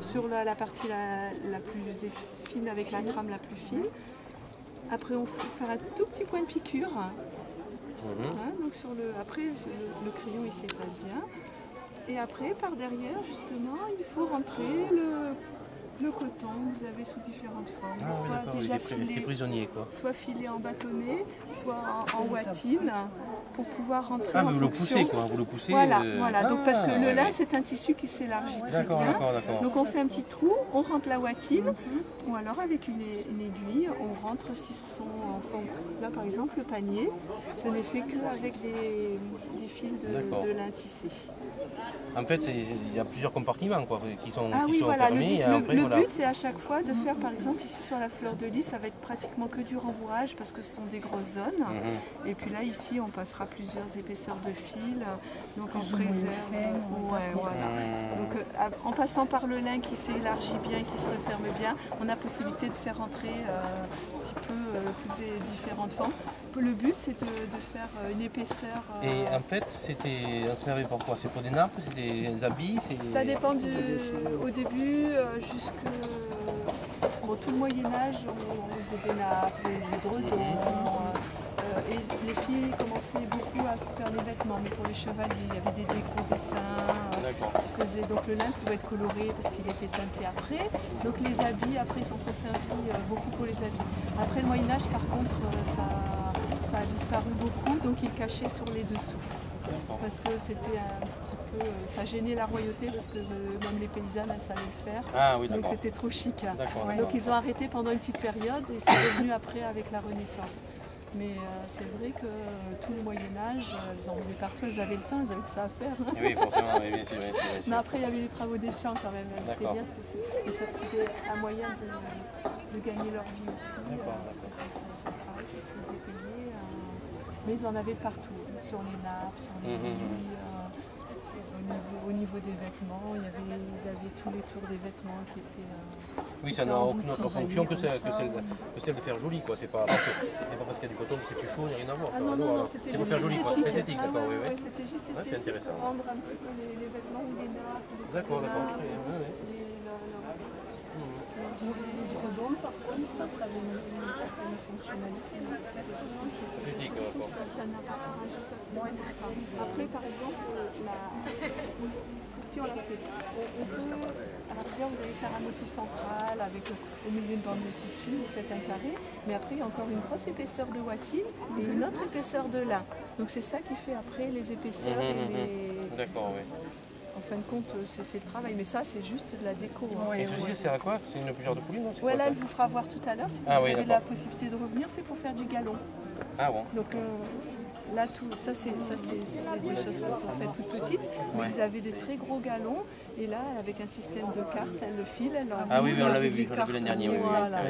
sur la partie la plus fine avec la trame la plus fine. Après on fait faire un tout petit point de piqûre. Donc après le crayon il s'efface bien. Et après par derrière justement il faut rentrer le coton que vous avez sous différentes formes, soit déjà filé, prisonnier, quoi. soit filé en bâtonnet, soit en watine, pour pouvoir rentrer en vous fonction. le poussez, quoi, vous le poussez. Voilà. Donc parce que le lin c'est un tissu qui s'élargit très bien. Donc on fait un petit trou, on rentre la watine, ou alors avec une aiguille, on rentre s'ils sont en forme. Là par exemple le panier, ce n'est fait qu'avec des fils de lin tissé. En fait, il y a plusieurs compartiments quoi, qui sont voilà. fermés. Le but, c'est à chaque fois de faire, par exemple, ici sur la fleur de lys, ça va être pratiquement que du rembourrage parce que ce sont des grosses zones. Et puis là, ici, on passera plusieurs épaisseurs de fil. Donc on se réserve. Donc en passant par le lin qui s'élargit bien, qui se referme bien, on a possibilité de faire entrer un petit peu toutes les différentes formes. Le but, c'est de faire une épaisseur. Et en fait, on se servait pour quoi? C'est pour des nappes, c'est des habits? Ça dépend au début, tout le Moyen-Âge, on faisait des nappes, des édredons. Et les filles commençaient beaucoup à se faire des vêtements, mais pour les chevaliers, il y avait des gros dessins. Donc le lin pouvait être coloré parce qu'il était teinté après. Donc les habits, après, ils s'en sont servis beaucoup pour les habits. Après le Moyen-Âge, par contre, ça a disparu beaucoup, donc ils cachaient sur les dessous. Parce que c'était un petit peu, ça gênait la royauté parce que même les paysannes elles savaient le faire, donc c'était trop chic. Donc ils ont arrêté pendant une petite période et c'est revenu après avec la Renaissance. Mais c'est vrai que tout le Moyen-Âge, elles en faisaient partout, elles avaient le temps, elles avaient que ça à faire. Oui, forcément, bien sûr. Mais après il y avait les travaux des champs quand même, c'était bien c'était un moyen de gagner leur vie aussi. Parce que c'est un travail qui se faisait payer, mais ils en avaient partout. Sur les nappes, sur les lits, au niveau des vêtements, ils avaient tous les tours des vêtements qui étaient. Oui, ça n'a aucune autre fonction que celle de faire joli, quoi. C'est pas parce qu'il y a du coton que c'est plus chaud, il n'y a rien à voir. Non, c'est pour faire joli, quoi. Esthétique, d'accord, oui. C'était juste esthétique, c'est intéressant. Pour rendre un petit peu les vêtements ou les nappes. D'accord. Les édredons, par contre, ça avait une certaine fonctionnalité. Esthétique, d'accord. Ça n'a pas rajouté absolument pas. Après, par exemple, si on l'a fait, on peut, à la rigueur, vous allez faire un motif central avec au milieu une bande de tissu, vous faites un carré, mais après, il y a encore une grosse épaisseur de watine et une autre épaisseur de lin. Donc c'est ça qui fait après les épaisseurs et les... D'accord, oui. En fin de compte, c'est le travail, mais ça, c'est juste de la déco. Et ceci, c'est à quoi? C'est une éplucheur de pouline, non? Là, elle vous fera voir tout à l'heure, si vous avez la possibilité de revenir, c'est pour faire du galon. Ah bon. Donc là, ça c'est des choses qui sont faites toutes petites, mais vous avez des très gros galons, et là, avec un système de cartes, elle le file, elle on l'avait vu l'année dernière.